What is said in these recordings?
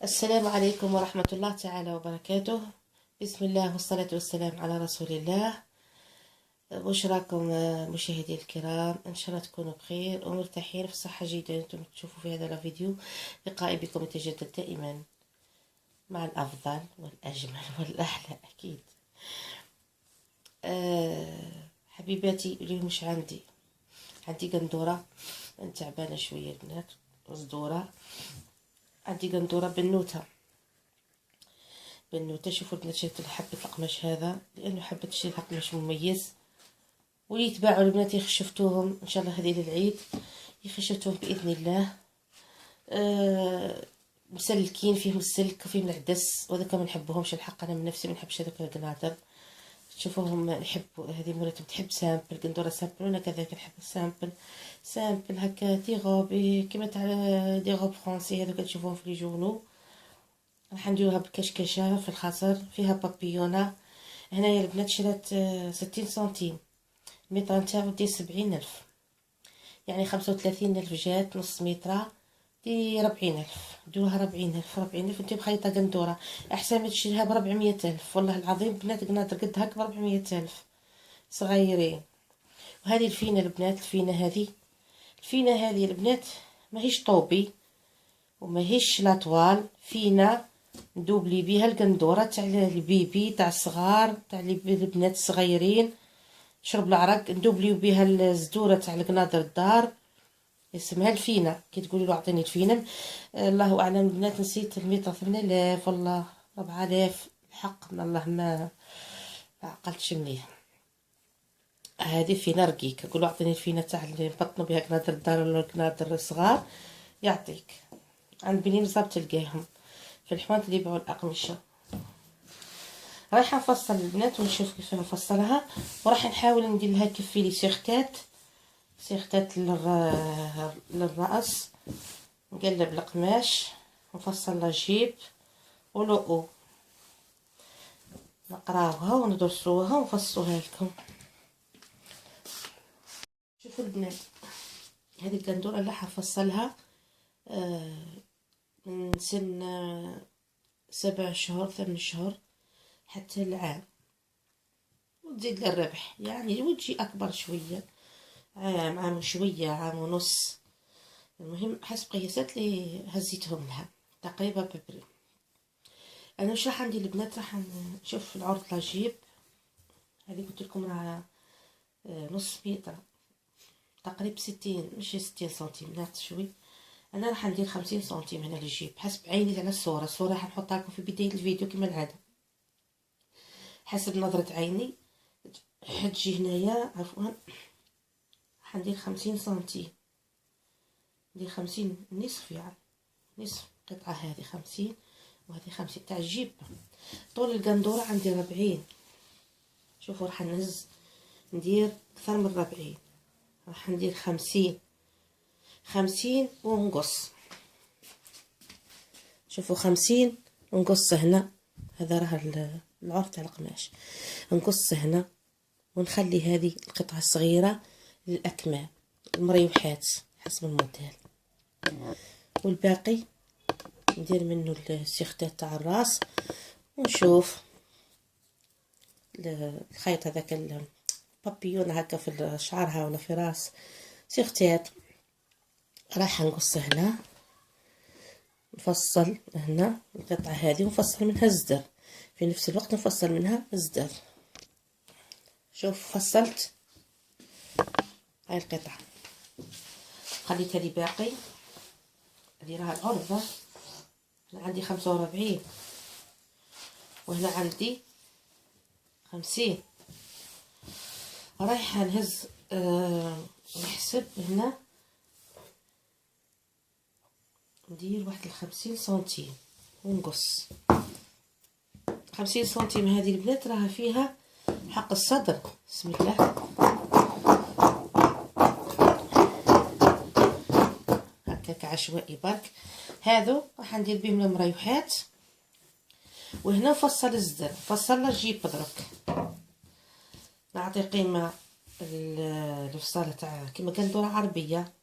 السلام عليكم ورحمة الله تعالى وبركاته. بسم الله والصلاة والسلام على رسول الله. وش راكم مشاهدي الكرام؟ إن شاء الله تكونوا بخير ومرتاحين في صحة جيدة. أنتم تشوفوا في هذا الفيديو لقائي بكم يتجدد دائما مع الأفضل والأجمل والأحلى أكيد. حبيباتي، اليوم مش عندي قندورة. أنا تعبانة شوية البنات، صدورة. عندي قندورة بنوتة. شوفوا البنات، شريت حبة القماش هذا لأنه حبة شي قماش مميز، واللي يتباعوا البنات يخشفتوهم إن شاء الله هذه للعيد، يخشفتوهم بإذن الله. مسلكين، فيهم السلك وفيهم العدس، وهذاك ما نحبهمش الحق. أنا من نفسي ما نحبش هذاك القنادر. شوفوهم نحبوا. هذه مراتي تحب سامبل، قندورة سامبل، وانا كذلك نحب سامبل هكا دي غوب كيما تاع دي غوب فرونسي هذوك تشوفوهم في لي جورنو. راح نديروها بكشكشه في الخاصر، فيها بابيونه. هنايا البنات شرات 60 سنتيم، المتر نتاعو دي 70,000، يعني 35,000 جات نص مترة دي 40,000. نديروها 40,000 انتي بخيطة قندورة احسن ما تشريها ب400,000. والله العظيم بنات قنادر قد هاك ب400,000 صغيرين. وهذه الفينة البنات، الفينة هذه البنات ماهيش طوبي وماهيش لاطوال، فينة ندوبلي بيها القندورة تاع البيبي، تاع الصغار، تاع البنات الصغيرين شرب العرق. ندوبليو بها الزدورة تاع القنادر الدار، اسمها الفينة. كي تقولي له اعطيني الفينة، الله اعلم البنات، نسيت المتر 8,000 والله 4,000 الحق من الله، ما عقلتش مليح. هذه فينة رقيق. قولوا اعطيني الفينة تاع اللي نبطنوا بها قنادر الدار ولا قنادر الصغار، يعطيك. عند بنين بالضبط تلقاهم في الحوانت اللي يبيعوا الأقمشة. رايحة نفصل البنات ونشوف كيف نفصلها، وراح نحاول ندير لها كفيلي سيختات للرأس. نقلب القماش نفصل لها جيب ولؤو، نقراوها وندرسوها ونفصوها لكم. شوفوا البنات، هذه القندورة اللي حنفصلها من سن 7 شهور 8 شهور حتى العام، وتزيد للربح يعني، وتجي أكبر شوية، عام وشوية، عام ونص. المهم حسب قياسات اللي هزيتهم لها تقريبا ببري. انا واش راح ندير البنات؟ راح نشوف العرض لاجيب هذه قلت لكم راه نص متر تقريبا 60، ماشي 60 سنتيم، ناقص شوي. انا راح ندير 50 سنتيم هنا للجيب حسب عيني على الصوره راح نحطها لكم في بدايه الفيديو كما العاده، حسب نظره عيني. حتجي هنايا عفوا راح ندير 50 سنتيم، ندير 50 نصف، يعني نصف قطعه. هذه 50 وهذه 50 تاع الجيب. طول القندوره عندي 40. شوفوا راح ندير اكثر من 40. راح ندير 50 ونقص. شوفوا 50 ونقص هنا، هذا راه العرض تاع القماش. نقص هنا ونخلي هذه القطعه الصغيره للاكمام المريوحات حسب الموديل، والباقي ندير منه السيختات تاع الراس. ونشوف الخيط هذاك البابيون هكا في شعرها ولا في راس سيختات. راح نقص هنا، نفصل هنا القطعة هذه ونفصل منها الزدر، في نفس الوقت نفصل منها الزدر. شوف فصلت هاي القطعة، خليت هذه باقي. هذه راها العرضة، هنا عندي 45 وهنا عندي 50. رايحة نهز نحسب هنا، ندير واحد 50 سنتيم ونقص 50 سنتيم. هذه البنات راها فيها حق الصدر، بسم الله. هكاك عشوائي برك. هذو راح ندير بهم المريوحات، وهنا نفصل الزدر، نفصل الجيب درك، نعطي قيمه الفصاله تاع كيما قندوره عربيه.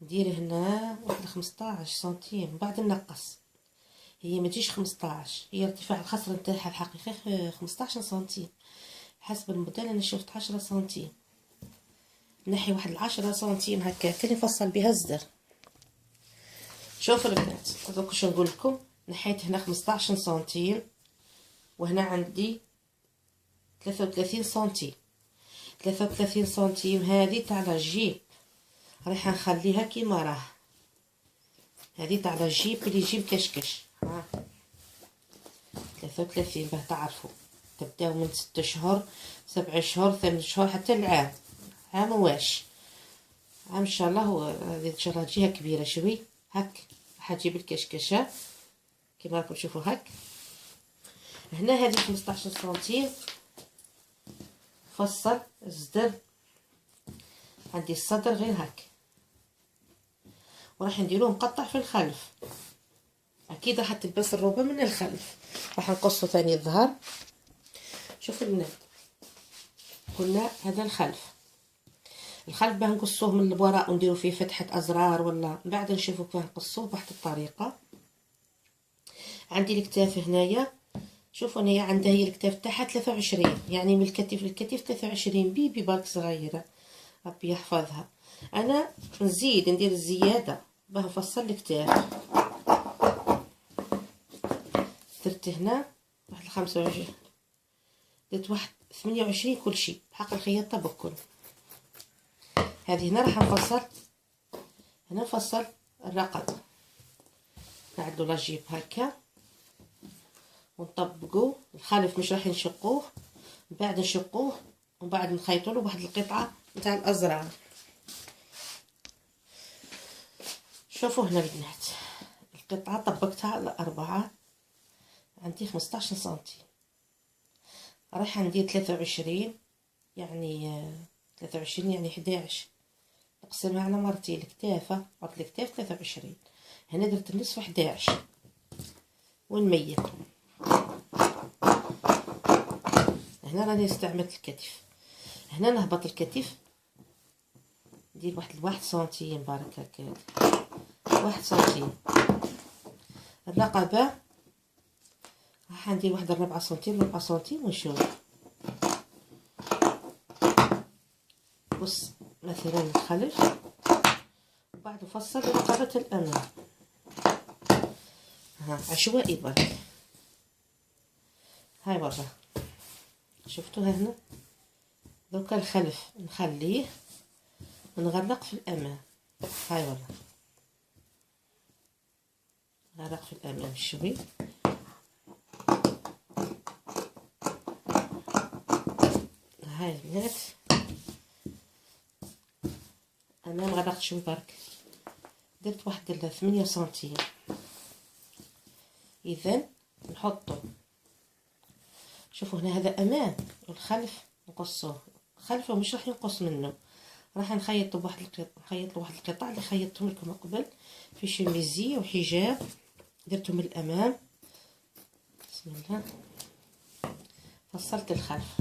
ندير هنا واحد 15 سنتيم، بعد نقص. هي ما تجيش 15، هي ارتفاع الخصر نتاعها الحقيقي 15 سنتيم، حسب الموديل انا شفت 10 سنتيم. نحي واحد 10 سنتيم هكا اللي نفصل بها الزر. شوفوا البنات دوك واش نقول لكم، نحيت هنا 15 سنتيم وهنا عندي 33 سنتيم. 33 سنتيم هذه تاع الجيب راح نخليها كيما راه، هذه تاع الجيب اللي يجيب كشكش. ها 33 باه تعرفوا. تبداو من 6 شهور 7 شهور 8 شهور حتى العام، عام واش عام ان شاء الله. هذه ان شاء الله تجيها كبيره شوي هاك، راح تجيب الكشكشه كيما راكم تشوفوا هاك. هنا هذه 15 سنتيم فصل الزدر، عندي الصدر غير هاك، وراح نديروه مقطع في الخلف. اكيد راح تلبس الروبه من الخلف. راح نقصه ثاني الظهر. شوفوا البنات، قلنا هذا الخلف باه نقصوه من الوراء ونديرو فيه فتحه ازرار، ولا بعد نشوفوا كيف نقصوه بواحد الطريقه. عندي الكتاف هنايا، شوفوا هنايا عندها هي الكتاف تاعها 23، يعني من الكتف للكتف 23 بيبي بالك صغيره، ربي يحفظها. انا نزيد ندير الزياده باه نفصل الكتاف. درت هنا واحد 25، درت واحد 28 كل شيء بحق الخياطه بكل. هذه هنا راح نفصل، هنا نفصل الرقم، نعدلو لاجيب هكا ونطبقو الخلف، مش راح نشقوه، بعد نشقوه وبعد نخيطوا له واحد القطعه نتاع الازرار. شوفوا هنا البنات، القطعه طبقتها على 4، عندي 15 سنتيم. راح ندير 23، يعني 23 يعني 11، نقسمها على مرتين، الكتافه عرض الكتاف 23، هنا درت النصف 11 ونميت. هنا راني استعملت الكتف، هنا نهبط الكتف ندير واحد سنتيم بارك هكا، 1 سنتيم. الرقبه راح ندير واحد 4 سنتيم 4 سنتيم ونشوف. بص مثلا الخلف وبعد نفصل رقبه الامام. ها عشوائي برك، هاي برا شفتوها هنا. دوكا الخلف نخليه ونغرق في الامام، هاي برا غرق في الامام شوي. هاي البنات انا مغرقت شوي برك، درت واحد 8 سنتيم. اذا نحطو، شوفوا هنا هذا امام والخلف نقصوه، خلفه مش راح ينقص منه، راح نخيطو بواحد نخيط له واحد القطع اللي خيطتهم لكم قبل في شميزي وحجاب، درتهم الامام. بسم الله. فصلت الخلف.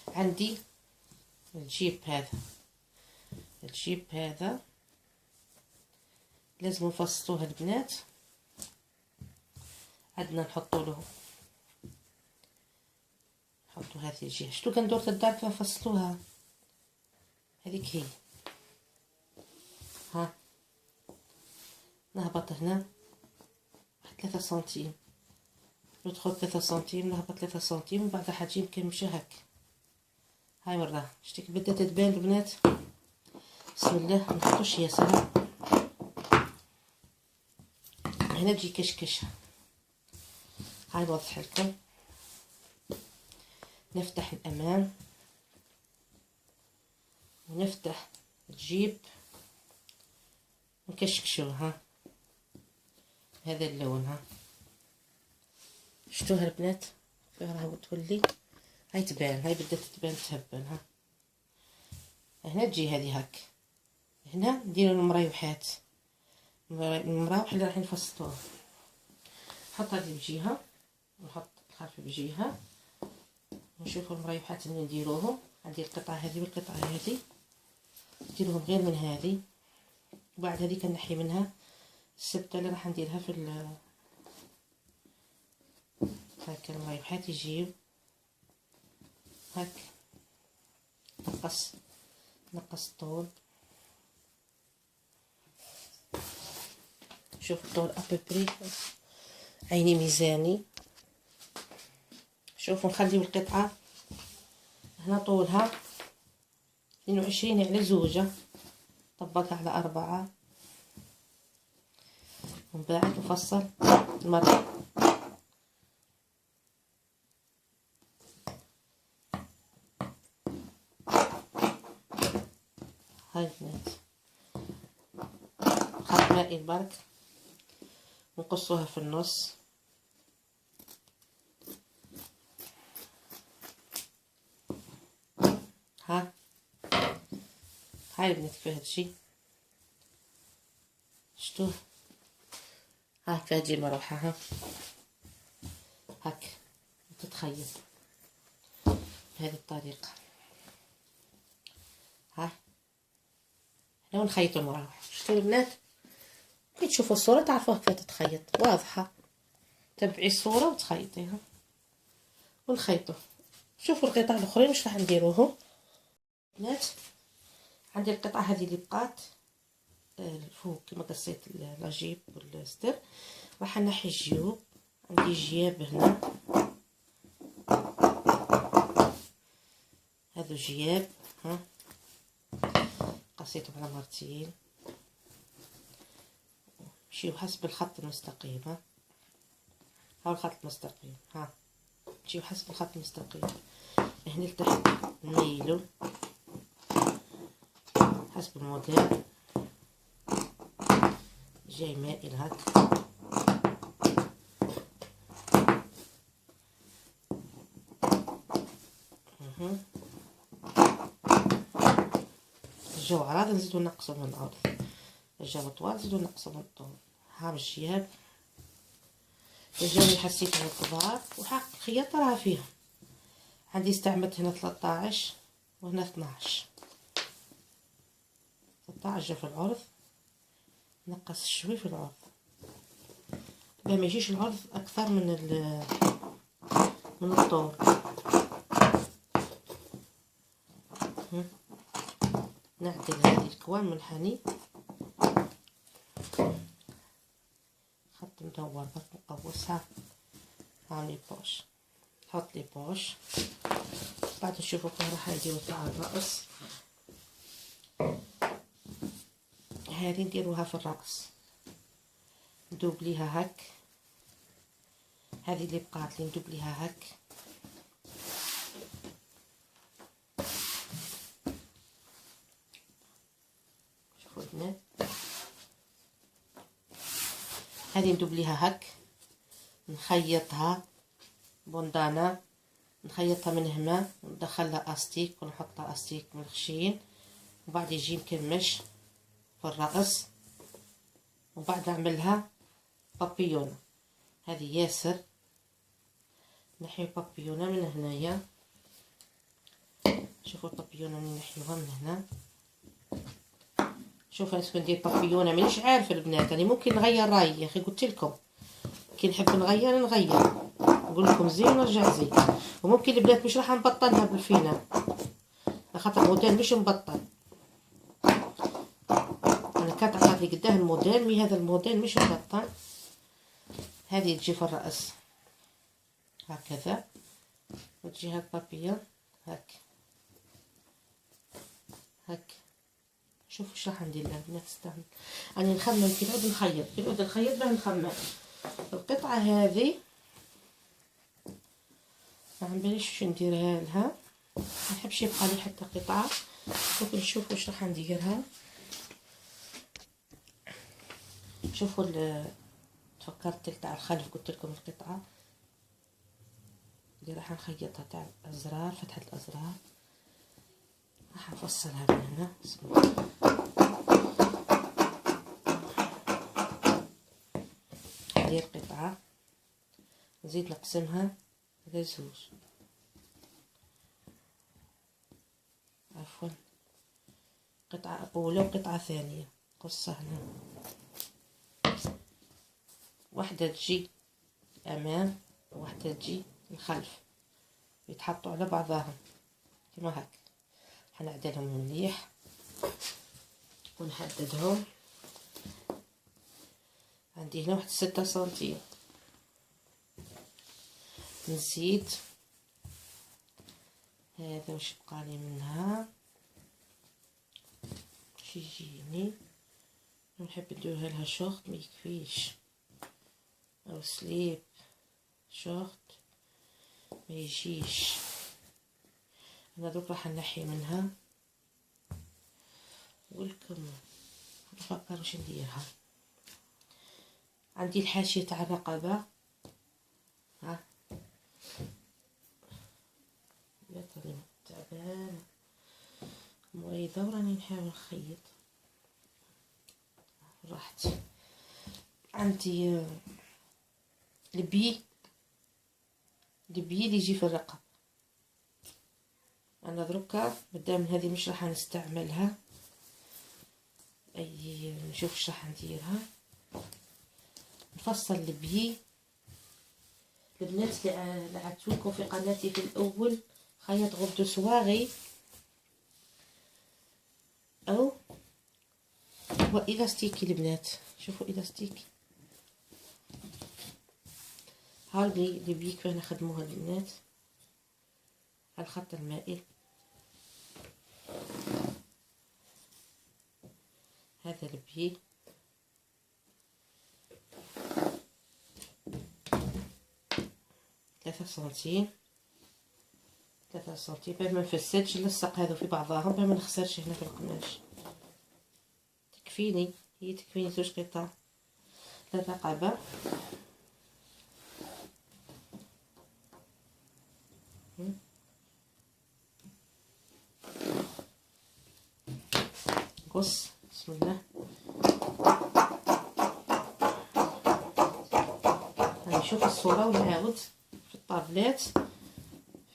عندي الجيب هذا لازم نفصلوه البنات، عندنا نحطوا له، نحطوا هذه الجهه. شتو كندور الدار كيف نفصلوها، هذيك هي. ها نهبط هنا واحد 3 سنتيم، ندخل 3 سنتيم، نهبط 3 سنتيم، ومن بعد حتجي مكمشه هكا. هاي وراه شتي كي بدات تبان البنات. بسم الله. منحطوش ياسر، هنا تجي كشكشه. هاي نوضح لكم، نفتح الامام ونفتح الجيب ونكشكشوه. ها هذا اللون، ها شفتوها البنات كيف راهو تولي، هاي تبان، هاي بدات تبان تهبل. ها هنا تجي هذه هاك، هنا نديرو المريوحات، المراوح اللي راح نفصلوه. نحط هذه بجهه ونحط الخلف بجهه، ونشوفوا المريوحات اللي نديروهم. عندي القطعه هذه والقطعه هذه، نديرهم غير من هذه، وبعد هذه كنحي منها السبته اللي راح نديرها في هاكا المريحات يجيو هاك. نقص الطول، شوف الطول ابوبري عيني ميزاني. شوفوا نخليو القطعه هنا طولها 22 على زوجة، طبقها على 4، ومن بعد نفصل المرة. هاي البنات خط مائل برك ونقصوها في النص. هاي البنات كيف هادشي شتوه. كيف هتجي المروحة هاك تتخيط بهذه الطريقة. لو نخيطوا المراوح شتو البنات، كي تشوفوا الصورة تعرفوها كيف تتخيط، واضحة. تبعي الصورة وتخيطيها ونخيطوا. شوفوا القطع الاخرين واش راح نديروهم بنات. عندي القطعة هذه اللي بقات الفوق كما قصيت لاجيب والستر، راح نحي الجيوب. عندي جياب هنا، هذو جياب قصيتهم على مرتين، مشيو حسب الخط المستقيم. هاو الخط المستقيم، مشيو حسب الخط المستقيم. هنا لتحت نميلو حسب الموديل، جاي مائل هاك. الجو عراض نزيدو نقصو من الارض، الجو طوال نزيدو نقصو من الطول. ها الجياب الجو حسيت على الكبار وحق الخياطة راها فيها. عندي استعملت هنا 13 وهنا 12. 13 جا في العرض، نقص شوي في العرض لا ما يجيش العرض اكثر من الطول. نعدل هذه الكوان من الحني، خط مدور بس نقوسها. هاولي بوش، نحط لي بوش. بعد نشوفوا كيف راح نديرو تاع الرأس. هذه نديروها في الرأس، ندوبليها هك. هذه اللي بقات لي ندوبليها هك. شوفوا البنات هذه ندوبليها هك، نخيطها بوندانا، نخيطها من هنا وندخلها استيك ونحطها استيك من الخشين، وبعد يجي مكمش في الرأس، وبعد نعملها بابيونة. هذه ياسر نحيو بابيونة من هنايا. شوفوا البابيونة منين نحيوها من هنا. شوفوا انا ندير بابيونة مانيش عارفه البنات، انا ممكن نغير رايي يا اخي، قلت لكم كي نحب نغير نقول لكم زين ونرجع زين. وممكن البنات مش راح نبطلها بالفينة خاطر الموديل مش مبطل. انا كانت عطات لي قداه الموديل، مي هذا الموديل مش مبطل. هذه تجي في الراس هكذا، وتجي هاك بابيون هاك هاك. شوفوا اش راح ندير لها البنات. استعمل انا نخمم كي نعود نخيط، كي نعود نخيط باه نخمم القطعه هذه. ما عمباليش واش نديرها لها، ما نحبش يبقى لي حتى قطعه. دوك نشوفوا واش راح نديرها. شوفوا تفكرت تاع الخلف، قلت لكم القطعه اللي راح نخيطها تاع الازرار، فتحه الازرار راح نفصلها من هنا. بسم الله. هذه القطعه نزيد نقسمها على زوج، عفوا قطعة أولى وقطعة ثانية. قصة هنا، واحدة تجي أمام وواحدة تجي الخلف، يتحطوا على بعضهم كما هكا. حنعدلهم مليح ونحددهم. عندي هنا واحد 6 سنتيم. نزيد هذا واش بقالي منها، باش يجيني نحب نديرها لها شورت ما يكفيش، او سليب شورت ما يجيش. انا دوك راح نحي منها ولكم نفكر واش نديرها. عندي الحاشيه تاع الرقبه، ها لا ترى تعبانه مريضه وراني نحاول نخيط راحتي. عندي البي اللي يجي في الرقبه. انا دروكا مادام هذه مش راح نستعملها، اي نشوف اش راح نديرها. نفصل البي. البنات اللي عدتولكم في قناتي في الاول خيط غردو صواغي او والاستيكي. البنات شوفوا الاستيكي، ها البي كيف نخدموها البنات على الخط المائل. هذا البي ثلاثة سنتيم باش ما نفسدش. نلصق هذو في بعضهم باش ما نخسرش هنا في القماش. تكفيني، هي تكفيني 2 قطع للرقبة. قص بسم الله. نشوف الصورة ونعاود في الطابلات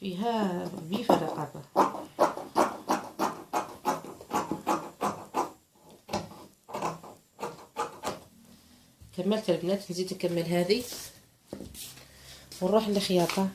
فيها بي في الرقبة. كملت البنات، نزيد نكمل هذه ونروح للخياطة.